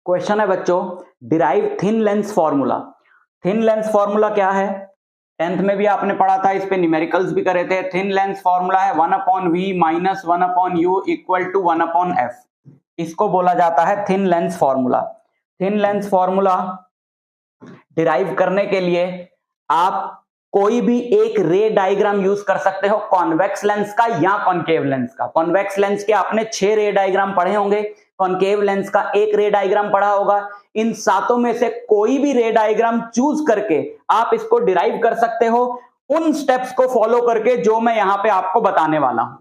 Question है बच्चों, derive thin lens formula. Thin lens formula क्या है? 10th में भी आपने पढ़ा था, इस पे न्यूमेरिकल्स भी करे थे। थिन लेंस फॉर्मूला है 1/v minus 1/u equal to 1/f। इसको बोला जाता है thin lens formula. Thin lens formula derive करने के लिए आप कोई भी एक रे डायग्राम यूज कर सकते हो, कॉन्वेक्स लेंस का या कॉनकेव लेंस का। कॉन्वेक्स लेंस के आपने 6 रे डायग्राम पढ़े होंगे, कॉनकेव लेंस का 1 रे डायग्राम पढ़ा होगा। इन सातों में से कोई भी रे डायग्राम चूज करके आप इसको डिराइव कर सकते हो, उन स्टेप्स को फॉलो करके जो मैं यहां पे आपको बताने वाला हूं।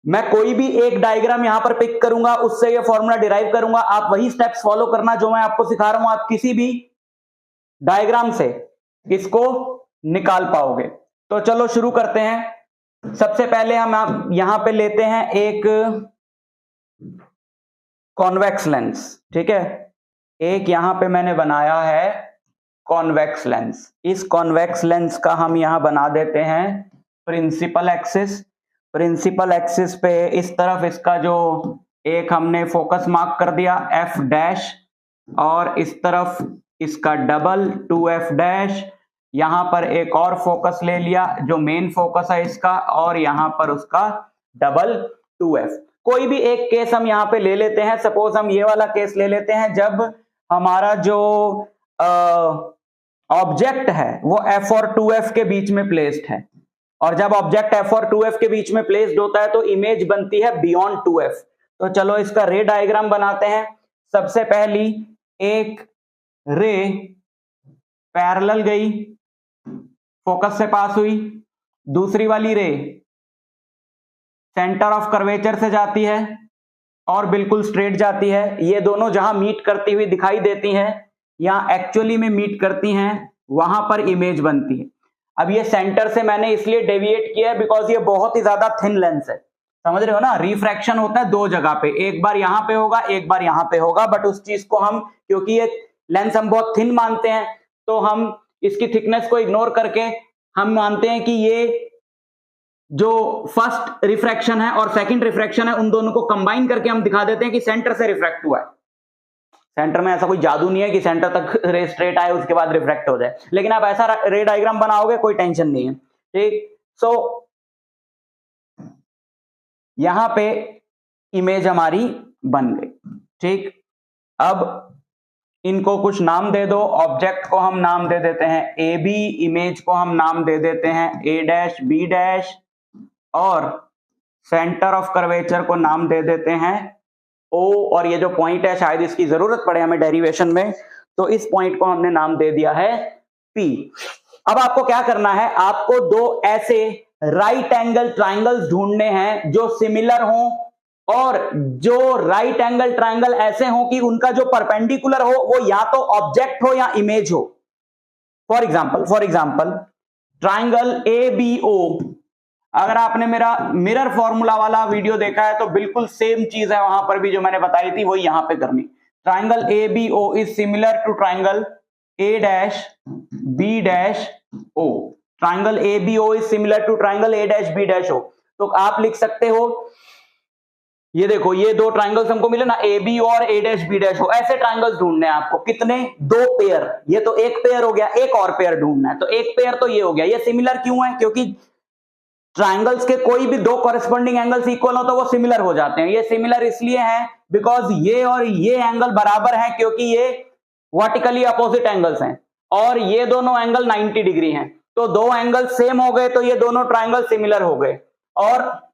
मैं कोई भी एक डायग्राम यहां पर पिक करूंगा, उससे ये फॉर्मूला डिराइव करूंगा। आप वही स्टेप्स फॉलो करना जो मैं आपको सिखा रहा हूं। आप किसी भी डायग्राम से इसको निकाल पाओगे। तो चलो शुरू करते हैं। सबसे पहले हम यहां पे लेते हैं एक कॉन्वेक्स लेंस, ठीक है। एक यहां पे मैंने बनाया है कॉन्वेक्स लेंस। इस कॉन्वेक्स लेंस का हम यहां बना देते हैं प्रिंसिपल एक्सिस। प्रिंसिपल एक्सिस पे इस तरफ इसका जो एक हमने फोकस मार्क कर दिया एफ डैश, और इस तरफ इसका डबल 2f डैश। यहां पर एक और फोकस ले लिया जो मेन फोकस है इसका, और यहां पर उसका डबल 2f। कोई भी एक केस हम यहां पे ले लेते हैं। सपोज हम ये वाला केस ले लेते हैं जब हमारा जो ऑब्जेक्ट है वो f और 2f के बीच में प्लेस्ड है, और जब ऑब्जेक्ट f और 2f के बीच में प्लेस्ड होता है तो इमेज बनती है बियॉन्ड 2f। तो चलो इसका रे डायग्राम बनाते हैं। सबसे पहली एक रे पैरेलल गई, फोकस से पास हुई। दूसरी वाली रे सेंटर ऑफ कर्वेचर से जाती है और बिल्कुल स्ट्रेट जाती है। ये दोनों जहां मीट करती हुई दिखाई देती हैं या एक्चुअली में मीट करती हैं, वहां पर इमेज बनती है। अब ये सेंटर से मैंने इसलिए डेविएट किया है बिकॉज ये बहुत ही ज्यादा थिन लेंस है। समझ रहे हो ना? रिफ्रैक्शन होता है 2 जगह पे, एक बार यहां पे होगा, एक बार यहां पे होगा। बट उस चीज को हम, क्योंकि ये लेंस हम बहुत थिन मानते हैं, तो हम इसकी थिकनेस को इग्नोर करके हम मानते हैं कि ये जो फर्स्ट रिफ्रैक्शन है और सेकंड रिफ्रैक्शन है, उन दोनों को कंबाइन करके हम दिखा देते हैं कि सेंटर से रिफ्रैक्ट हुआ है। सेंटर में ऐसा कोई जादू नहीं है कि सेंटर तक रे स्ट्रेट आए उसके बाद रिफ्रैक्ट हो जाए, लेकिन आप ऐसा रे डायग्राम बनाओगे कोई टेंशन नहीं है, ठीक। सो यहां पे इमेज हमारी बन गई, ठीक। अब इनको कुछ नाम दे दो। ऑब्जेक्ट को हम नाम दे देते हैं ए बी, इमेज को हम नाम दे देते हैं ए डैश बी डैश, और सेंटर ऑफ कर्वेचर को नाम दे देते हैं ओ। और ये जो पॉइंट है शायद इसकी जरूरत पड़े हमें डेरिवेशन में, तो इस पॉइंट को हमने नाम दे दिया है पी। अब आपको क्या करना है, आपको 2 ऐसे राइट एंगल ट्राइंगल्स ढूंढने हैं जो सिमिलर हों, और जो राइट एंगल ट्राइंगल ऐसे हो कि उनका जो परपेंडिकुलर हो वो या तो ऑब्जेक्ट हो या इमेज हो। For example triangle ABO। अगर आपने मेरा मिरर फॉर्मूला वाला वीडियो देखा है तो बिल्कुल सेम चीज है, वहां पर भी जो मैंने बताई थी वही यहां पे करनी। Triangle ABO is similar to triangle A dash B dash O। Triangle ABO is similar to triangle A dash B dash O। तो आप लिख सकते हो, ये देखो ये 2 ट्राइंगल्स हमको मिले ना, AB और A डैश B डैश हो। ऐसे ट्राइंगल्स ढूंढने हैं आपको। कितने? 2 पेयर। ये तो एक पेयर हो गया, एक और पेयर ढूंढना है। तो एक पेयर तो ये हो गया। ये सिमिलर क्यों है? क्योंकि ट्राइंगल्स के कोई भी 2 कॉरेस्पॉन्डिंग एंगल्स इक्वल हो तो वो सिमिलर हो जाते हैं। ये सिमिलर इसलिए है बिकॉज ये और ये एंगल बराबर है, क्योंकि ये वर्टिकली अपोजिट एंगल्स हैं, और ये दोनों एंगल 90 डिग्री हैं। तो 2 एंगल सेम हो गए तो ये दोनों ट्राइंगल सिमिलर हो गए, और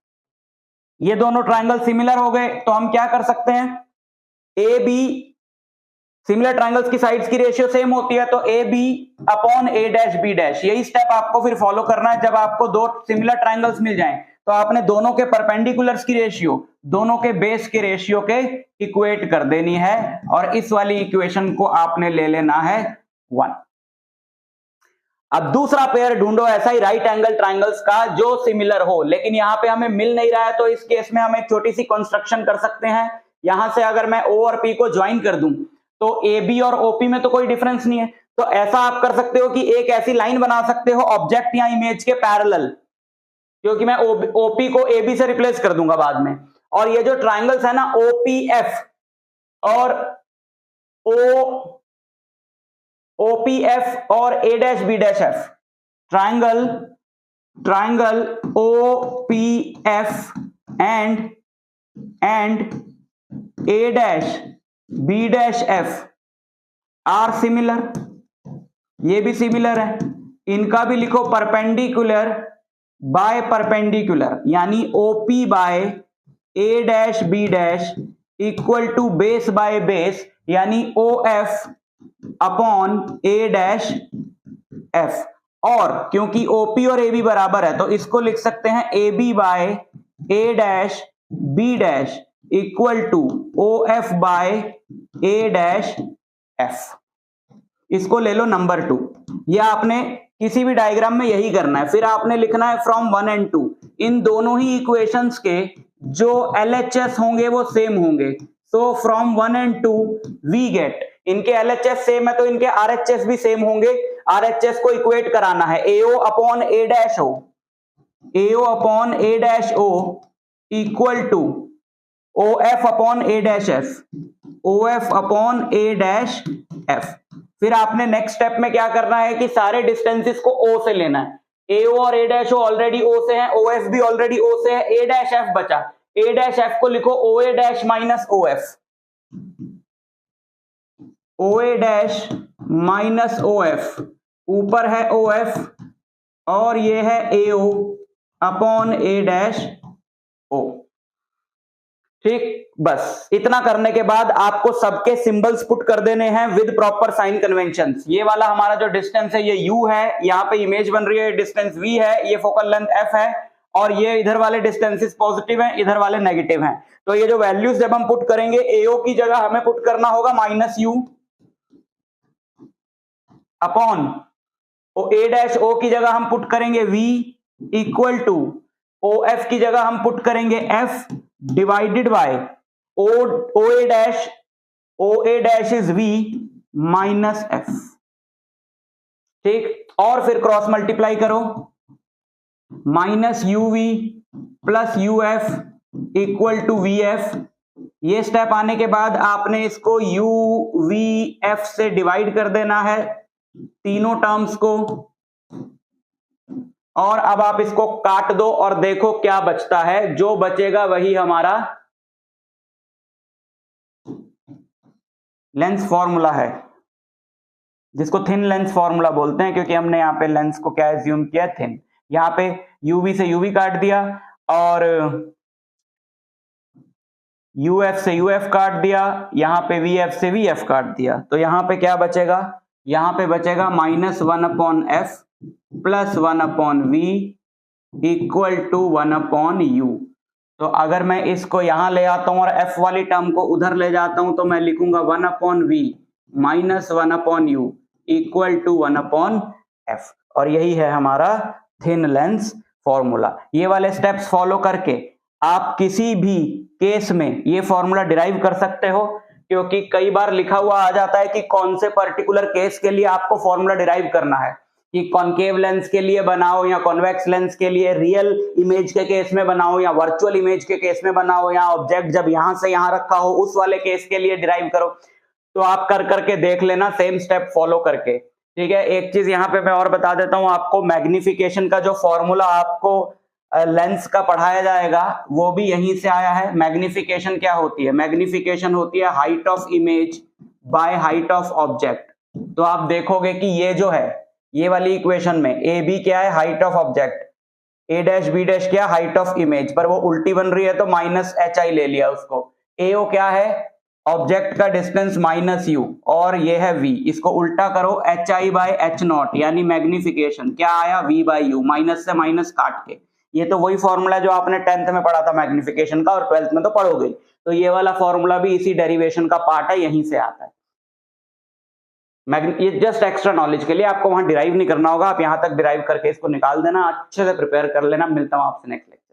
ये दोनों ट्राइंगल सिमिलर हो गए तो हम क्या कर सकते हैं, ए बी, सिमिलर ट्राइंगल्स की साइड्स की रेशियो सेम होती है, तो A B upon A dash B dash. यही स्टेप आपको फिर फॉलो करना है। जब आपको 2 सिमिलर ट्राइंगल्स मिल जाएं तो आपने दोनों के परपेंडिकुलर्स की रेशियो दोनों के बेस के रेशियो के इक्वेट कर देनी है, और इस वाली इक्वेशन को आपने ले लेना है 1। अब दूसरा पेयर ढूंढो ऐसा ही राइट एंगल ट्राइंगल्स का जो सिमिलर हो, लेकिन यहां पे हमें मिल नहीं रहा है। तो इस केस में हम एक छोटी सी कंस्ट्रक्शन कर सकते हैं। यहां से अगर मैं O और P को ज्वाइन कर दूं तो AB और OP में तो कोई डिफरेंस नहीं है। तो ऐसा आप कर सकते हो कि एक ऐसी लाइन बना सकते हो ऑब्जेक्ट या इमेज के पैरेलल, क्योंकि मैं OP को AB से रिप्लेस कर दूंगा बाद में। और ये जो ट्राइंगल्स है ना OPF और ओ OPF और A-B-F, triangle OPF and A-B-F are similar, ये भी सिमिलर है, इनका भी लिखो परपेंडिकुलर बाय परपेंडिकुलर, यानी OP by A-B- equal to base by base, यानी OF अपॉन A-F। और क्योंकि OP और AB बराबर है तो इसको लिख सकते हैं AB by A-B- equal to OF by A-F। इसको ले लो नंबर 2। ये आपने किसी भी डायग्राम में यही करना है। फिर आपने लिखना है फ्रॉम 1 and 2, इन दोनों ही इक्वेशंस के जो LHS होंगे वो सेम होंगे। So from 1 and 2 we get, इनके LHS सेम है तो इनके RHS भी सेम होंगे। RHS को इक्वेट कराना है AO upon A-O, AO upon A-O equal to OF upon A-F, OF upon A-F। फिर आपने नेक्स्ट स्टेप में क्या करना है कि सारे डिस्टेंसेस को O से लेना है। AO और A-O ऑलरेडी O से है, OF भी ऑलरेडी O से है, A-F बचा। A-F को लिखो OA- minus OF, OA- minus OF, ऊपर है OF और ये है AO अपॉन A-O। ठीक, बस इतना करने के बाद आपको सबके सिंबल्स पुट कर देने हैं विद प्रॉपर साइन कन्वेंशंस। ये वाला हमारा जो डिस्टेंस है ये U है, यहाँ पे इमेज बन रही है, डिस्टेंस V है, ये फोकल लेंथ F है, और ये इधर वाले डिस्टेंसेस पॉजिटिव हैं, इधर वाले नेगेटिव हैं। तो ये जो वैल्यूज जब हम पुट करेंगे, AO की जगह हमें पुट करना होगा -U अपॉन A-O की जगह हम पुट करेंगे V इक्वल टू OF की जगह हम पुट करेंगे F divided by OA- is V minus F। ठीक, और फिर क्रॉस मल्टीप्लाई करो, -UV plus UF equal to VF। ये स्टेप आने के बाद आपने इसको UVF से डिवाइड कर देना है तीनों टर्म्स को, और अब आप इसको काट दो और देखो क्या बचता है। जो बचेगा वही हमारा लेंस फॉर्मूला है, जिसको थिन लेंस फॉर्मूला बोलते हैं, क्योंकि हमने यहाँ पे लेंस को क्या एज्यूम किया, थिन। यहाँ पे UV से UV काट दिया और UF से UF काट दिया, यहाँ पे VF से VF काट दिया। तो यहाँ पे क्या बचेगा, यहाँ पे बचेगा -1/F plus 1/V equal to 1/U। तो अगर मैं इसको यहां ले आता हूं और F वाली टर्म को उधर ले जाता हूं तो मैं लिखूंगा 1/V minus 1/U equal to 1/F। और यही है हमारा थिन लेंस फॉर्मूला। ये वाले स्टेप्स फॉलो करके आप किसी भी केस में ये फॉर्मूला डिराइव कर सकते हो, क्योंकि कई बार लिखा हुआ आ जाता है कि कौन से पर्टिकुलर केस के लिए आपको फॉर्मूला डिराइव करना है, कि कॉन्केव लेंस के लिए बनाओ या कॉन्वेक्स लेंस के लिए, रियल इमेज के केस में बनाओ या वर्चुअल इमेज के केस में बनाओ, या ऑब्जेक्ट जब यहां से यहां रखा हो उस वाले केस के लिए डिराइव करो। तो आप कर करके देख लेना सेम स्टेप फॉलो करके। ठीक है, एक चीज यहां पे मैं और बता देता हूं आपको, मैग्निफिकेशन का जो फॉर्मूला आपको लेंस का पढ़ाया जाएगा वो भी यहीं से आया है। मैग्निफिकेशन क्या होती है, मैग्निफिकेशन होती है height of image by height of object. तो आप देखोगे कि ये जो है, ये वाली इक्वेशन में AB क्या है, हाइट ऑफ ऑब्जेक्ट, A-B- क्या, हाइट ऑफ इमेज, पर वो उल्टी बन रही है तो -HI ले लिया उसको। AO क्या है, ऑब्जेक्ट का डिस्टेंस -U, और ये है V, इसको उल्टा करो HI/H0, यानी मैग्निफिकेशन क्या आया, V/U, माइनस से माइनस काट के। ये तो वही फॉर्मूला जो आपने 10th में पढ़ा था मैग्निफिकेशन का, और 12th में तो पढ़ोगे। तो ये वाला फॉर्मूला भी इसी डेरिवेशन का पार्ट है, यहीं से आता है। ये जस्ट एक्स्ट्रा नॉलेज के लिए, आपको वहां डिराइव नहीं करना होगा, आप यहां तक डिराइव करके इसको निकाल देना, अच्छे से प्रिपेयर कर लेना। मिलता हूं आपसे नेक्स्ट लेक्चर।